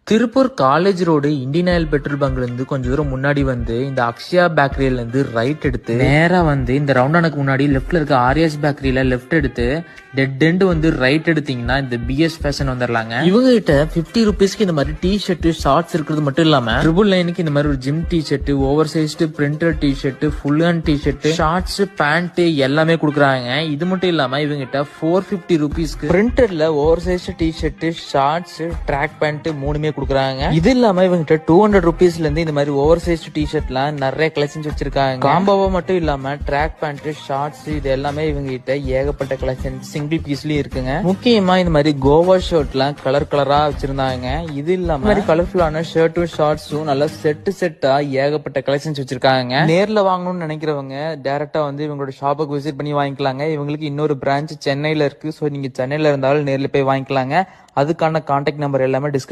Tiruppur college road Indian oil petrol பங்க்ல இருந்து கொஞ்சம் தூரம் முன்னாடி வந்து இந்த அக்ஷயா பேக்கரியில இருந்து ரைட் எடுத்து நேரா வந்து இந்த ரவுண்டானுக்கு முன்னாடி லெஃப்ட்ல இருக்க ஆர்எஸ் பேக்கரியில லெஃப்ட் எடுத்து டெட் எண்ட் வந்து ரைட் எடுத்தீங்கன்னா இந்த பிஎஸ் ஃபேஷன் வந்துடலாங்க. இவங்க கிட்ட 50 ருபீஸ்க்கு இந்த மாதிரி டி ஷர்ட் ஷார்ட்ஸ் இருக்கிறது மட்டும் இல்லாம $999 இந்த மாதிரி ஒரு gym T shirt, oversized printed T shirt, full hand T shirt, shorts, pant எல்லாமே கொடுக்குறாங்க. இது மட்டும் இல்லாம இவங்க கிட்ட 450 ருபீஸ்க்கு பிரிண்டட்ல oversized T shirt, shorts, track pant மூணுமே கொடுக்குறாங்க. இது இல்லாம இவங்க 200 ருபீஸ்ல இருந்து இந்த மாதிரி ஓவர் சைஸ் டி ஷர்ட்லாம் நிறைய கலெக்ஷன்ஸ் வச்சிருக்காங்க. காம்போவா மட்டும் இல்லாம ட்ராக் பேண்ட், ஷார்ட்ஸ் இது எல்லாமே இவங்க கிட்ட ஏகப்பட்ட கலெக்ஷன் சிங்கிள் பீஸ்லயும் இருக்குங்க. முக்கியமா இந்த மாதிரி கோவா ஷர்ட்லாம் கலர் கலரா வச்சிருந்தாங்க. இது இல்லாம மாதிரி கலர்ஃபுல்லான ஷர்ட்டும் ஷார்ட்ஸும் நல்லா செட்டா ஏகப்பட்ட கலெக்ஷன்ஸ் வச்சிருக்காங்க. நேர்ல வாங்கணும்னு நினைக்கிறவங்க டைரக்டா வந்து இவங்களோட ஷாப்புக்கு விசிட் பண்ணி வாங்கிக்கலாங்க. இவங்களுக்கு இன்னொரு பிரான்ச் சென்னையில இருக்கு. சோ நீங்க சென்னையில இருந்தாலும் நேர்ல போய் வாங்கிக்கலாங்க. அதுக்கான கான்டாக்ட் நம்பர் எல்லாமே டிஸ்கிரிப்ஷன்